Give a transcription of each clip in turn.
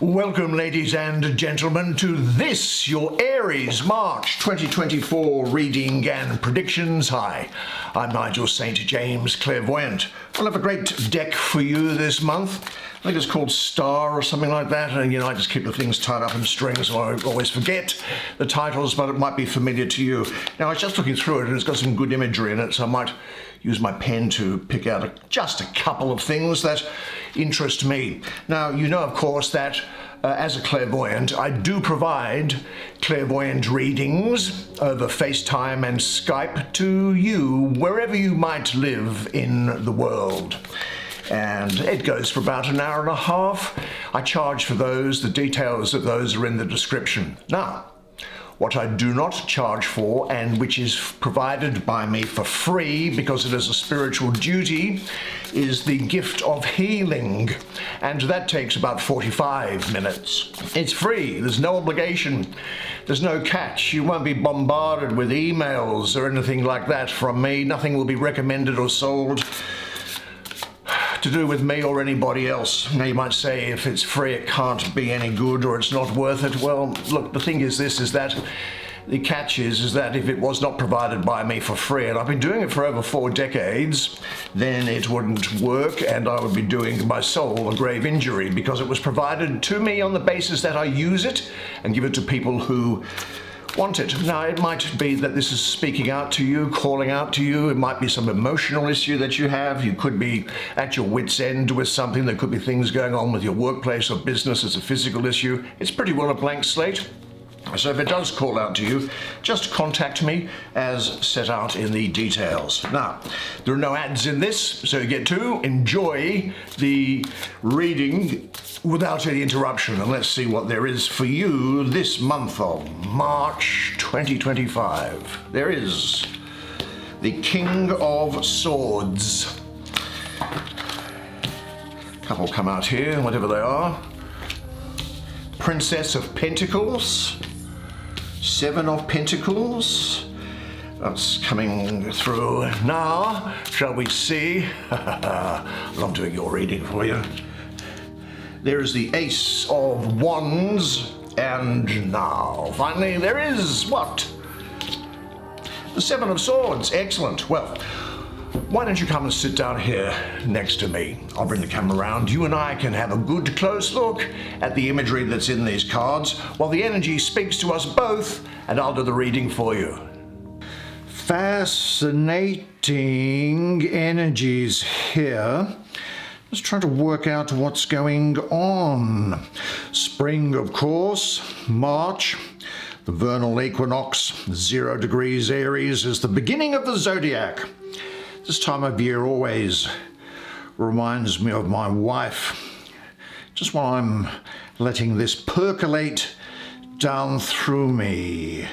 Welcome, ladies and gentlemen, to this, your Aries March 2024 reading and predictions. Hi, I'm Nigel Saint James, Clairvoyant. We'll have a great deck for you this month. I think it's called Star or something like that. And, I just keep the things tied up in strings, so I always forget the titles, but it might be familiar to you. Now, I was just looking through it, and it's got some good imagery in it, so I might use my pen to pick out just a couple of things that interest me. Now, you know, of course, that as a clairvoyant, I do provide clairvoyant readings over FaceTime and Skype to you, wherever you might live in the world. And it goes for about an hour and a half. I charge for those. The details of those are in the description. Now, what I do not charge for, and which is provided by me for free because it is a spiritual duty, is the gift of healing. And that takes about 45 minutes. It's free. There's no obligation. There's no catch. You won't be bombarded with emails or anything like that from me. Nothing will be recommended or sold to do with me or anybody else. Now, you might say if it's free it can't be any good or it's not worth it. Well, look, the thing is this, is that the catch is that if it was not provided by me for free, and I've been doing it for over 4 decades, then it wouldn't work and I would be doing my soul a grave injury, because it was provided to me on the basis that I use it and give it to people who want it. Now, it might be that this is speaking out to you, calling out to you. It might be some emotional issue that you have. You could be at your wit's end with something. There could be things going on with your workplace or business. It's a physical issue. It's pretty well a blank slate. So if it does call out to you, just contact me as set out in the details. Now, there are no ads in this, so you get to enjoy the reading without any interruption. And let's see what there is for you this month of March 2025. There is the King of Swords. A couple come out here, whatever they are. Princess of Pentacles. 7 of Pentacles. That's coming through now. Shall we see? I'm doing your reading for you. There is the Ace of Wands. And now, finally, there is what? The 7 of Swords. Excellent. Well, why don't you come and sit down here next to me? I'll bring the camera around. You and I can have a good close look at the imagery that's in these cards while the energy speaks to us both, and I'll do the reading for you. Fascinating energies here. Just trying to work out what's going on. Spring, of course, March. The vernal equinox, 0 degrees Aries, is the beginning of the zodiac. This time of year always reminds me of my wife. Just while I'm letting this percolate down through me. I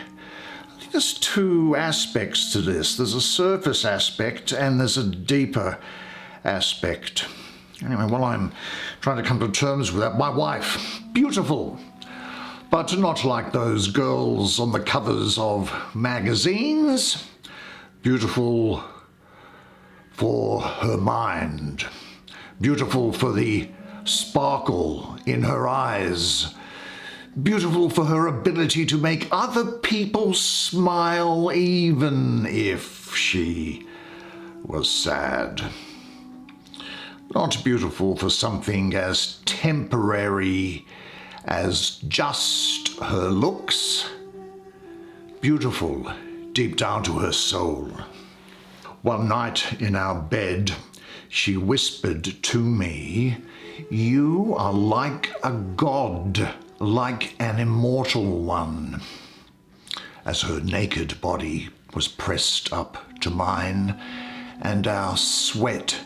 think there's 2 aspects to this. There's a surface aspect and there's a deeper aspect. Anyway, while I'm trying to come to terms with that, my wife, beautiful, but not like those girls on the covers of magazines. Beautiful for her mind, beautiful for the sparkle in her eyes, beautiful for her ability to make other people smile even if she was sad. Not beautiful for something as temporary as just her looks, beautiful deep down to her soul. One night in our bed, she whispered to me, "You are like a god, like an immortal one," as her naked body was pressed up to mine, and our sweat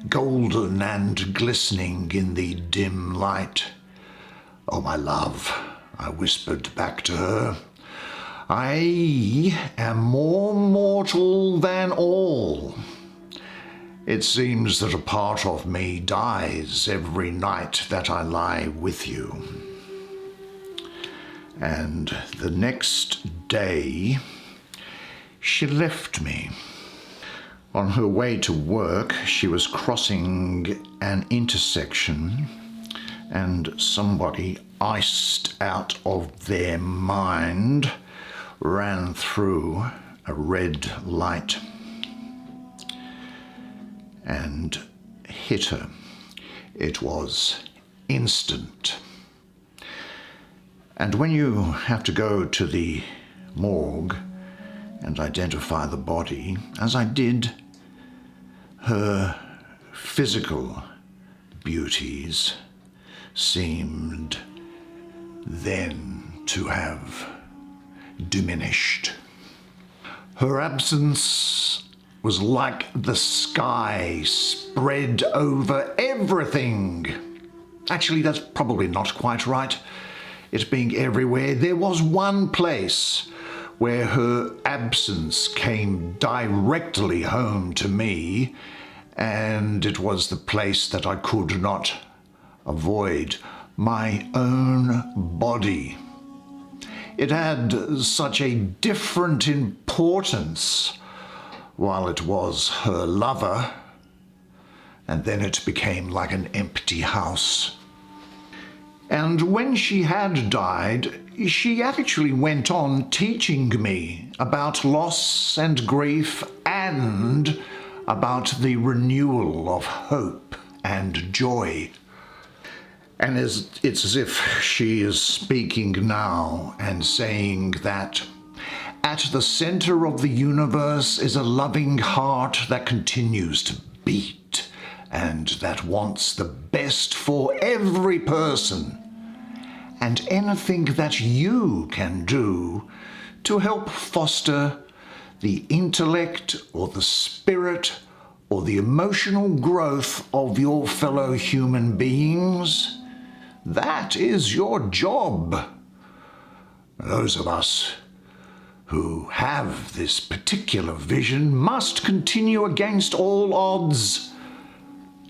golden and glistening in the dim light. "Oh, my love," I whispered back to her, "I am more mortal than all. It seems that a part of me dies every night that I lie with you." And the next day, she left me. On her way to work, she was crossing an intersection and somebody iced out of their mind ran through a red light and hit her. It was instant. And when you have to go to the morgue and identify the body, as I did, her physical beauties seemed then to have diminished. Her absence was like the sky spread over everything. Actually, that's probably not quite right. It being everywhere, there was one place where her absence came directly home to me, and it was the place that I could not avoid, my own body. It had such a different importance while it was her lover, and then it became like an empty house. And when she had died, she actually went on teaching me about loss and grief and about the renewal of hope and joy. And it's as if she is speaking now and saying that at the center of the universe is a loving heart that continues to beat and that wants the best for every person. And anything that you can do to help foster the intellect or the spirit or the emotional growth of your fellow human beings, that is your job. Those of us who have this particular vision must continue against all odds.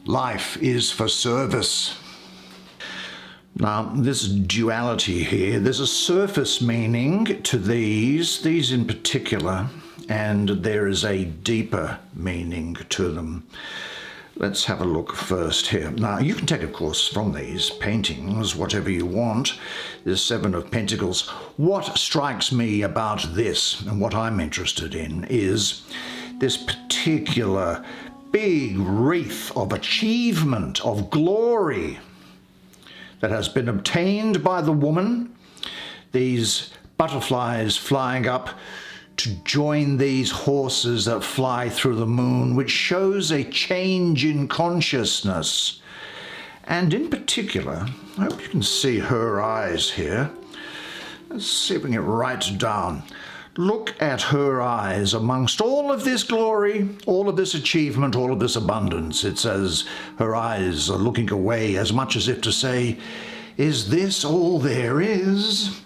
Life is for service. Now, this duality here, there's a surface meaning to these in particular, and there is a deeper meaning to them. Let's have a look first here. Now, you can take, of course, from these paintings whatever you want. There's Seven of Pentacles. What strikes me about this, and what I'm interested in, is this particular big wreath of achievement, of glory that has been obtained by the woman. These butterflies flying up to join these horses that fly through the moon, which shows a change in consciousness. And in particular, I hope you can see her eyes here. Let's see if we can get right down. Look at her eyes amongst all of this glory, all of this achievement, all of this abundance. It's as her eyes are looking away, as much as if to say, is this all there is?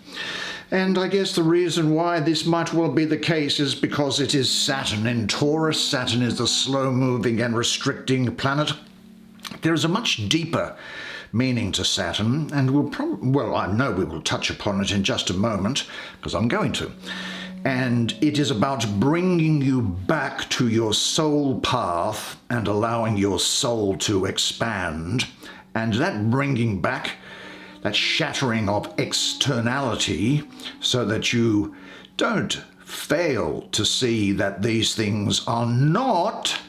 And I guess the reason why this might well be the case is because it is Saturn in Taurus. Saturn is the slow-moving and restricting planet. There is a much deeper meaning to Saturn, and I know we will touch upon it in just a moment, because I'm going to. And it is about bringing you back to your soul path and allowing your soul to expand. And that bringing back, that shattering of externality, so that you don't fail to see that these things are not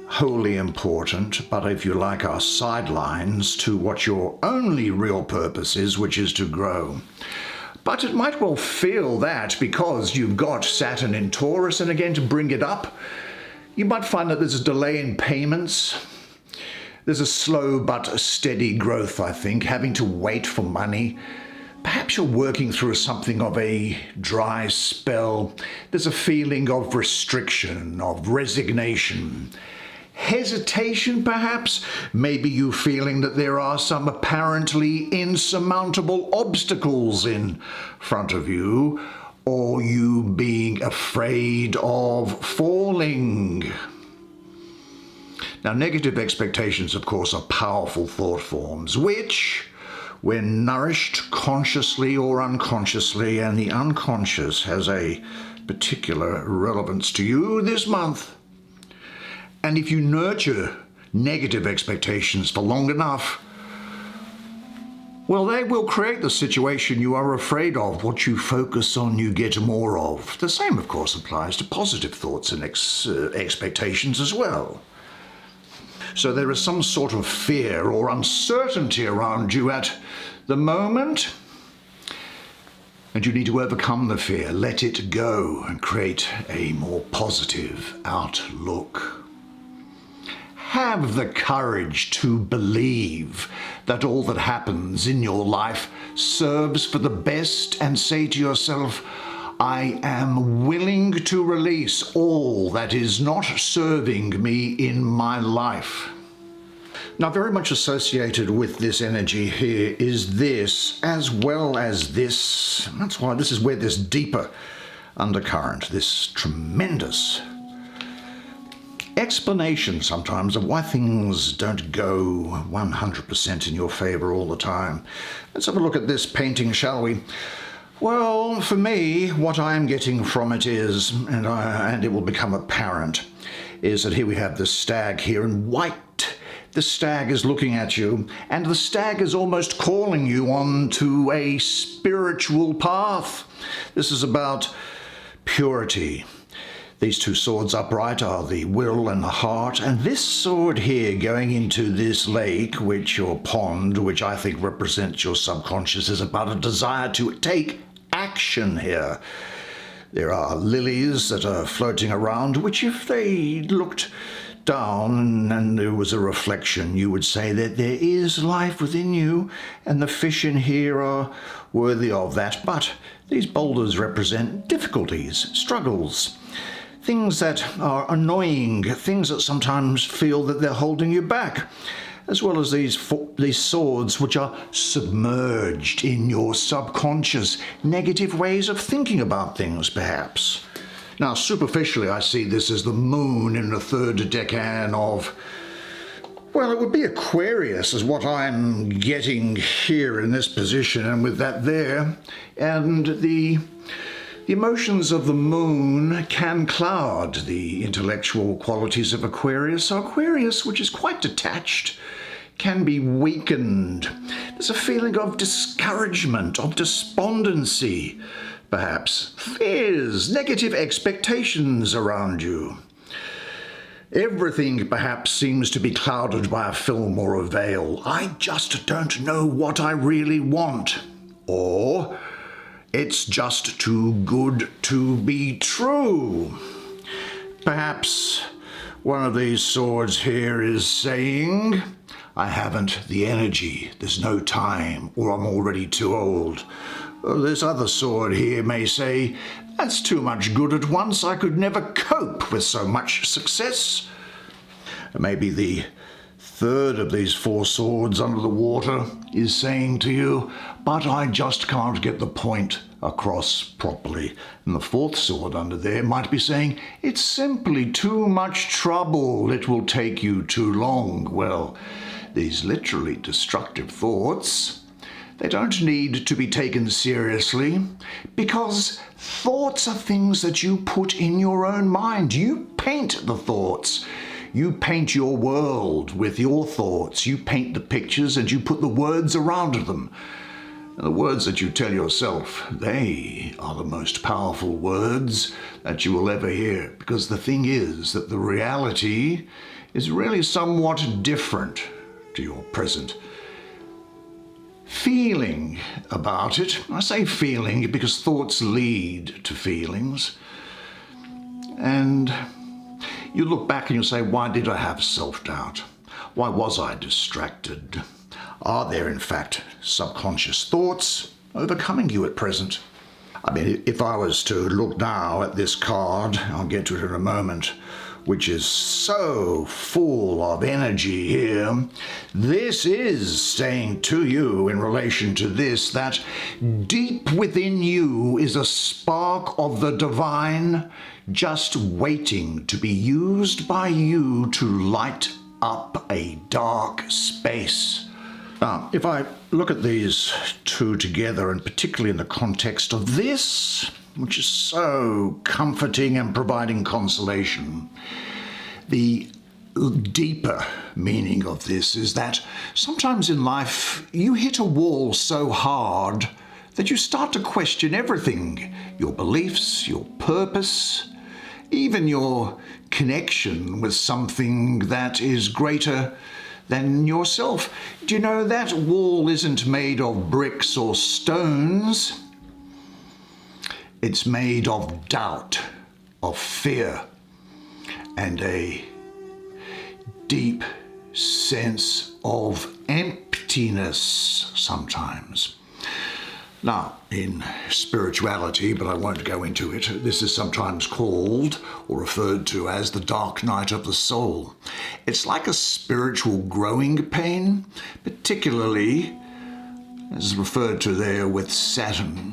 wholly important, but if you like, are sidelines to what your only real purpose is, which is to grow. But it might well feel that because you've got Saturn in Taurus, and again, to bring it up, you might find that there's a delay in payments. There's a slow but steady growth, I think, having to wait for money. Perhaps you're working through something of a dry spell. There's a feeling of restriction, of resignation. Hesitation, perhaps? Maybe you feeling that there are some apparently insurmountable obstacles in front of you, or you being afraid of falling. Now, negative expectations, of course, are powerful thought forms, which, when nourished consciously or unconsciously, and the unconscious has a particular relevance to you this month. And if you nurture negative expectations for long enough, Well, they will create the situation you are afraid of. What you focus on, you get more of. The same, of course, applies to positive thoughts and expectations as well. So there is some sort of fear or uncertainty around you at the moment, and you need to overcome the fear, let it go, and create a more positive outlook. Have the courage to believe that all that happens in your life serves for the best, and say to yourself, I am willing to release all that is not serving me in my life. Now, very much associated with this energy here is this, as well as this. That's why this is where this deeper undercurrent, this tremendous explanation sometimes of why things don't go 100% in your favor all the time. Let's have a look at this painting, shall we? Well, for me, what I'm getting from it is, and it will become apparent, is that here we have the stag here in white. The stag is looking at you, and the stag is almost calling you onto a spiritual path. This is about purity. These two swords upright are the will and the heart, and this sword here going into this lake, or pond, which I think represents your subconscious, is about a desire to take action here. There are lilies that are floating around, which if they looked down and there was a reflection, you would say that there is life within you, and the fish in here are worthy of that. But these boulders represent difficulties, struggles, things that are annoying, things that sometimes feel that they're holding you back, as well as these swords which are submerged in your subconscious, negative ways of thinking about things, perhaps. Now, superficially, I see this as the moon in the third decan of, well, it would be Aquarius is what I'm getting here in this position, and with that there, and the emotions of the moon can cloud the intellectual qualities of Aquarius. So Aquarius, which is quite detached, can be weakened. There's a feeling of discouragement, of despondency, perhaps fears, negative expectations around you. Everything perhaps seems to be clouded by a film or a veil. I just don't know what I really want. Or it's just too good to be true. Perhaps one of these swords here is saying, I haven't the energy, there's no time, or I'm already too old. This other sword here may say, that's too much good at once, I could never cope with so much success. Maybe the third of these four swords under the water is saying to you, but I just can't get the point across properly. And the fourth sword under there might be saying, it's simply too much trouble, it will take you too long. Well, these literally destructive thoughts, they don't need to be taken seriously, because thoughts are things that you put in your own mind. You paint the thoughts. You paint your world with your thoughts. You paint the pictures and you put the words around them. And the words that you tell yourself, they are the most powerful words that you will ever hear, because the thing is that the reality is really somewhat different to your present feeling about it. I say feeling because thoughts lead to feelings. And you look back and you say, why did I have self-doubt? Why was I distracted? Are there, in fact, subconscious thoughts overcoming you at present? I mean, if I was to look now at this card, I'll get to it in a moment, which is so full of energy here, this is saying to you in relation to this, that deep within you is a spark of the divine just waiting to be used by you to light up a dark space. Now, if I look at these two together, and particularly in the context of this, which is so comforting and providing consolation, the deeper meaning of this is that sometimes in life you hit a wall so hard that you start to question everything, your beliefs, your purpose, even your connection with something that is greater than yourself. Do you know that wall isn't made of bricks or stones? It's made of doubt, of fear, and a deep sense of emptiness sometimes. Now, in spirituality, but I won't go into it, this is sometimes called or referred to as the dark night of the soul. It's like a spiritual growing pain, particularly as referred to there with Saturn.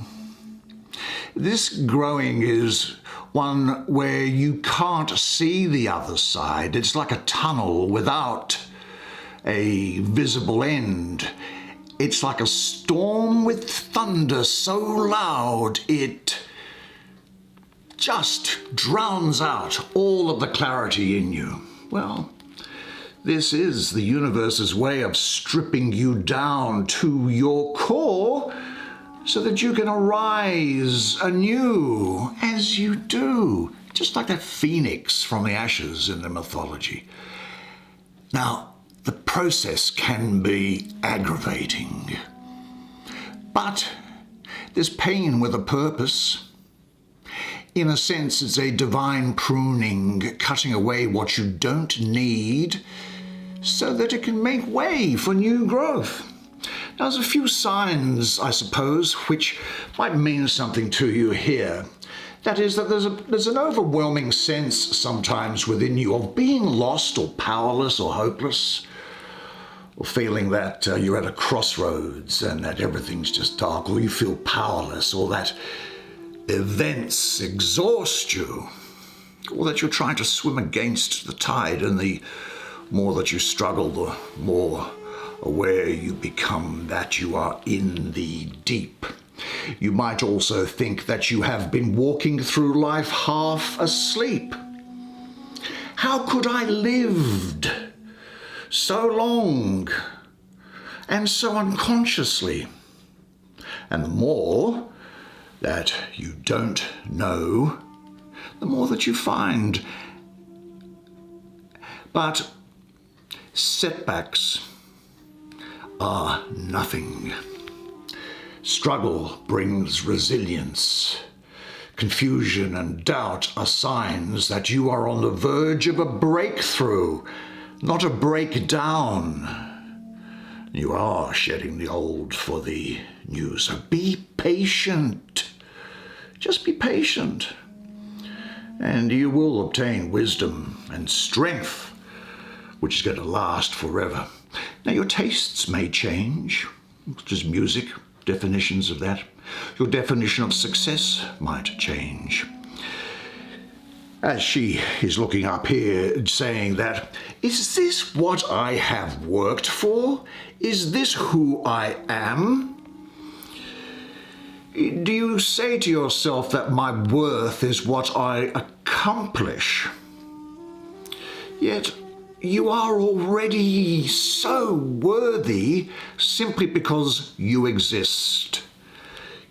This growing is one where you can't see the other side. It's like a tunnel without a visible end. It's like a storm with thunder so loud it just drowns out all of the clarity in you. Well, this is the universe's way of stripping you down to your core so that you can arise anew as you do, just like a phoenix from the ashes in the mythology. Now, the process can be aggravating, but there's pain with a purpose. In a sense, it's a divine pruning, cutting away what you don't need so that it can make way for new growth. Now, there's a few signs, I suppose, which might mean something to you here. That is that there's an overwhelming sense sometimes within you of being lost or powerless or hopeless, or feeling that you're at a crossroads and that everything's just dark, or you feel powerless, or that events exhaust you, or that you're trying to swim against the tide, and the more that you struggle, the more aware you become that you are in the deep. You might also think that you have been walking through life half asleep. How could I lived so long and so unconsciously? And the more that you don't know, the more that you find. But setbacks are nothing. Struggle brings resilience. Confusion and doubt are signs that you are on the verge of a breakthrough, not a breakdown. You are shedding the old for the new, so be patient. Just be patient, and you will obtain wisdom and strength, which is going to last forever. Now, your tastes may change, such as music, definitions of that. Your definition of success might change. As she is looking up here, saying that, is this what I have worked for? Is this who I am? Do you say to yourself that my worth is what I accomplish? Yet you are already so worthy simply because you exist.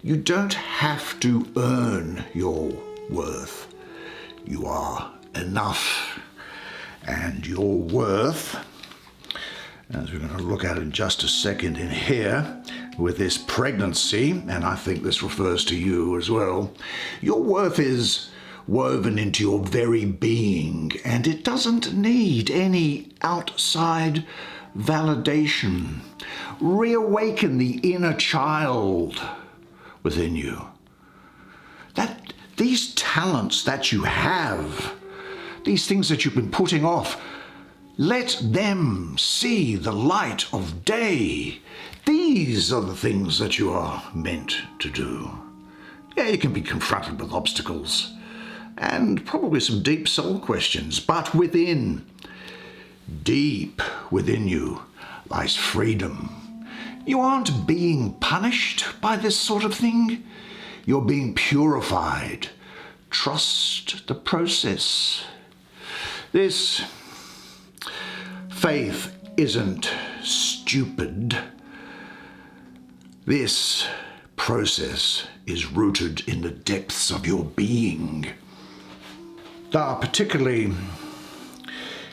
You don't have to earn your worth. You are enough, and your worth, as we're going to look at in just a second in here, with this pregnancy, and I think this refers to you as well, your worth is woven into your very being, and it doesn't need any outside validation. Reawaken the inner child within you. That these talents that you have, these things that you've been putting off, let them see the light of day. These are the things that you are meant to do. Yeah, you can be confronted with obstacles and probably some deep soul questions, but deep within you, lies freedom. You aren't being punished by this sort of thing. You're being purified. Trust the process. This Faith isn't stupid. This process is rooted in the depths of your being. Particularly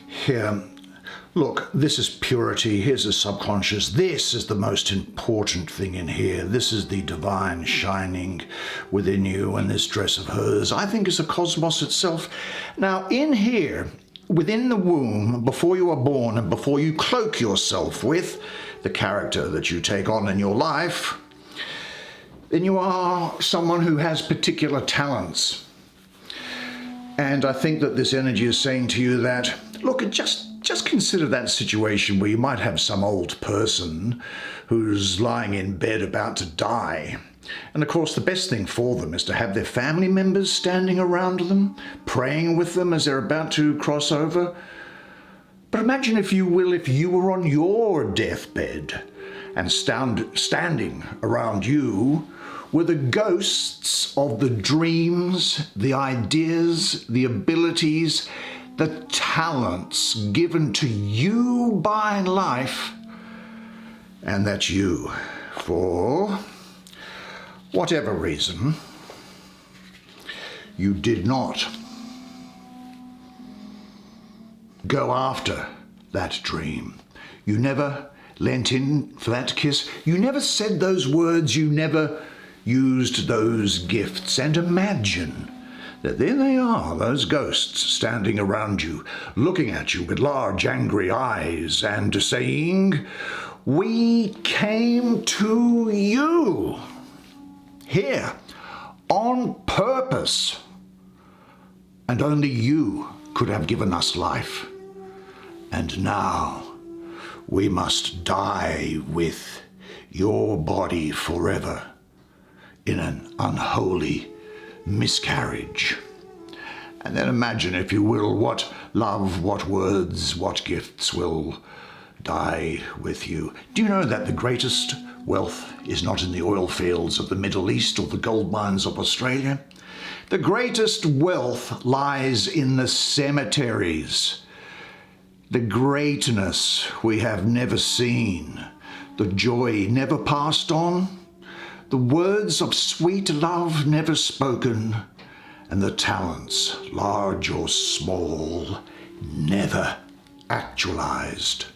here, look, this is purity, here's the subconscious, this is the most important thing in here. This is the divine shining within you, and this dress of hers, I think, is the cosmos itself. Now, in here, within the womb, before you are born and before you cloak yourself with the character that you take on in your life, then you are someone who has particular talents. And I think that this energy is saying to you that, look, just consider that situation where you might have some old person who's lying in bed about to die. And of course, the best thing for them is to have their family members standing around them, praying with them as they're about to cross over. But imagine, if you will, if you were on your deathbed and standing around you were the ghosts of the dreams, the ideas, the abilities, the talents given to you by life, and that you, for whatever reason, you did not go after that dream. You never leant in for that kiss. You never said those words. You never used those gifts. And imagine that there they are, those ghosts standing around you, looking at you with large angry eyes and saying, "We came to you here on purpose, and only you could have given us life. And now we must die with your body forever in an unholy miscarriage." And then imagine, if you will, what love, what words, what gifts will die with you. Do you know that the greatest wealth is not in the oil fields of the Middle East or the gold mines of Australia? The greatest wealth lies in the cemeteries. The greatness we have never seen, the joy never passed on, the words of sweet love never spoken, and the talents, large or small, never actualized.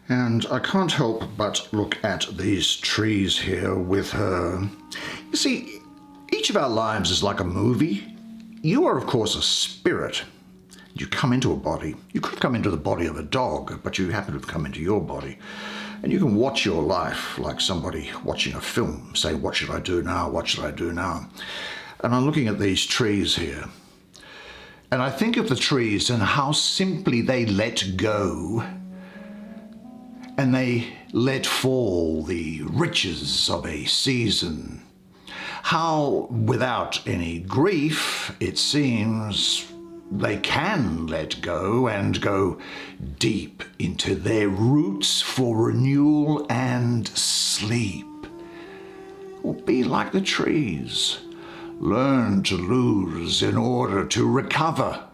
And I can't help but look at these trees here with her. You see, each of our lives is like a movie. You are, of course, a spirit. You come into a body. You could come into the body of a dog, but you happen to have come into your body. And you can watch your life like somebody watching a film, say, what should I do now? What should I do now? And I'm looking at these trees here. And I think of the trees and how simply they let go, and they let fall the riches of a season. How, without any grief, it seems, they can let go and go deep into their roots for renewal and sleep. Or be like the trees. Learn to lose in order to recover.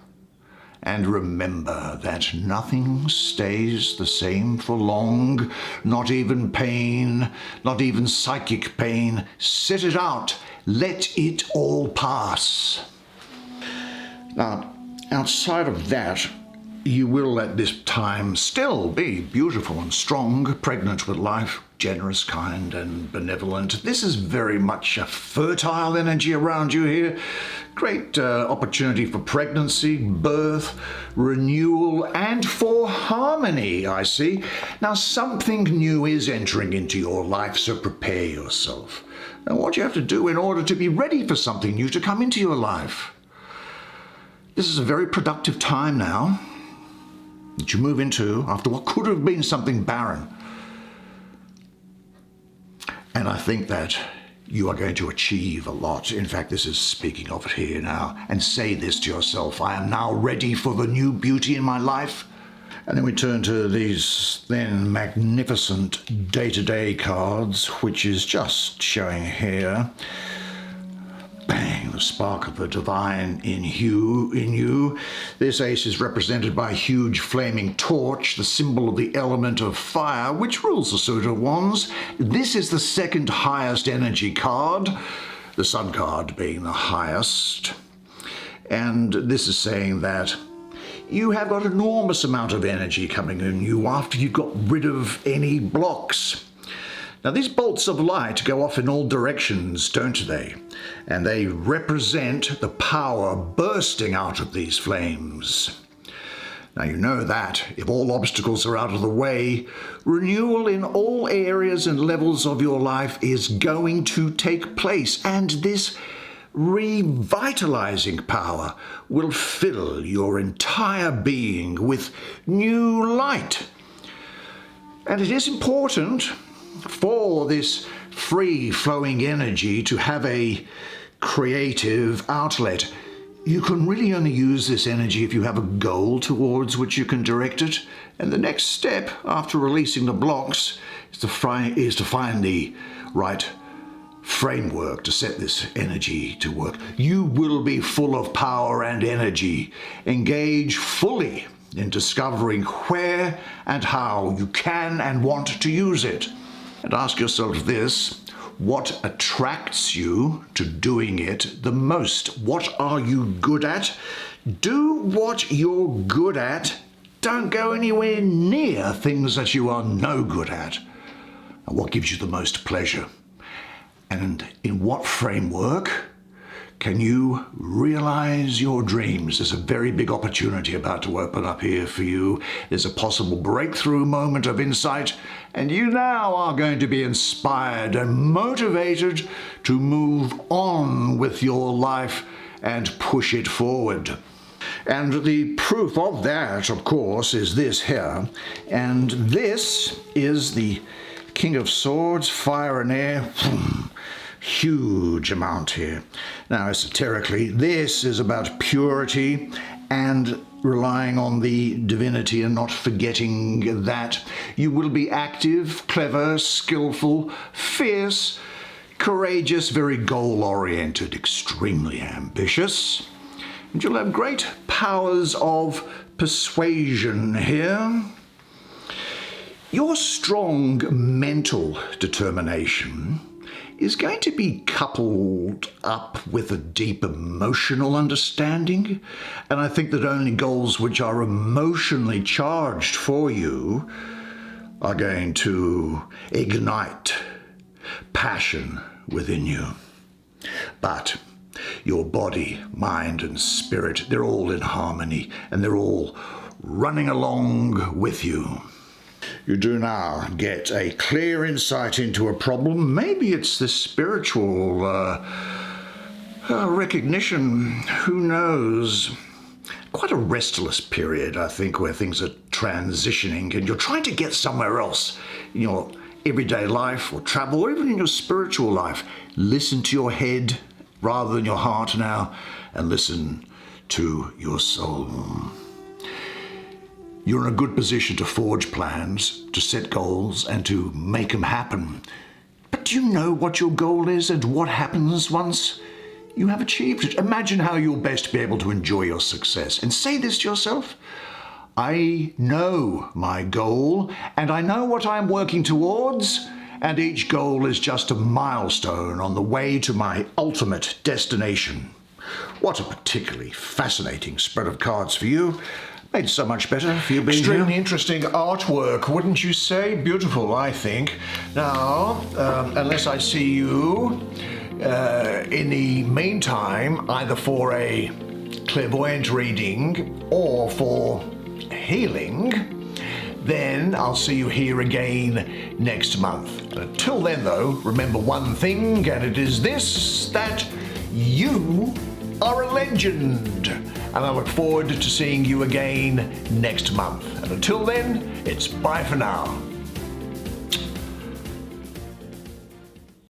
And remember that nothing stays the same for long, not even pain, not even psychic pain. Sit it out. Let it all pass. Now, outside of that, you will at this time still be beautiful and strong, pregnant with life, generous, kind, and benevolent. This is very much a fertile energy around you here. Great opportunity for pregnancy, birth, renewal, and for harmony, I see. Now, something new is entering into your life, so prepare yourself. Now, what you have to do in order to be ready for something new to come into your life. This is a very productive time now that you move into after what could have been something barren. And I think that you are going to achieve a lot. In fact, this is speaking of it here now. And say this to yourself: I am now ready for the new beauty in my life. And then we turn to these then magnificent day-to-day cards, which is just showing here. Bang, the spark of the divine in you. This ace is represented by a huge flaming torch, the symbol of the element of fire, which rules the suit of wands. This is the second highest energy card, the sun card being the highest. And this is saying that you have got an enormous amount of energy coming in you after you've got rid of any blocks. Now, these bolts of light go off in all directions, don't they? And they represent the power bursting out of these flames. Now, you know that if all obstacles are out of the way, renewal in all areas and levels of your life is going to take place. And this revitalizing power will fill your entire being with new light. And it is important for this free-flowing energy to have a creative outlet. You can really only use this energy if you have a goal towards which you can direct it. And the next step after releasing the blocks is to find the right framework to set this energy to work. You will be full of power and energy. Engage fully in discovering where and how you can and want to use it. And ask yourself this: what attracts you to doing it the most? What are you good at? Do what you're good at. Don't go anywhere near things that you are no good at. And what gives you the most pleasure? And in what framework can you realize your dreams? There's a very big opportunity about to open up here for you. There's a possible breakthrough moment of insight, and you now are going to be inspired and motivated to move on with your life and push it forward. And the proof of that, of course, is this here. And this is the King of Swords, fire and air. Huge amount here. Now, esoterically, this is about purity and relying on the divinity and not forgetting that. You will be active, clever, skillful, fierce, courageous, very goal-oriented, extremely ambitious. And you'll have great powers of persuasion here. Your strong mental determination is going to be coupled up with a deep emotional understanding. And I think that only goals which are emotionally charged for you are going to ignite passion within you. But your body, mind, and spirit, they're all in harmony, and they're all running along with you. You do now get a clear insight into a problem. Maybe it's the spiritual recognition. Who knows? Quite a restless period, I think, where things are transitioning and you're trying to get somewhere else in your everyday life or travel, or even in your spiritual life. Listen to your head rather than your heart now, and listen to your soul. You're in a good position to forge plans, to set goals, and to make them happen. But do you know what your goal is and what happens once you have achieved it? Imagine how you'll best be able to enjoy your success. And say this to yourself: I know my goal, and I know what I'm working towards, and each goal is just a milestone on the way to my ultimate destination. What a particularly fascinating spread of cards for you. Made so much better for you being Extremely here. interesting artwork, wouldn't you say? Beautiful, I think. Now, unless I see you in the meantime, either for a clairvoyant reading or for healing, then I'll see you here again next month. Until then, though, remember one thing, and it is this: that you are a legend. And I look forward to seeing you again next month. And until then, it's bye for now.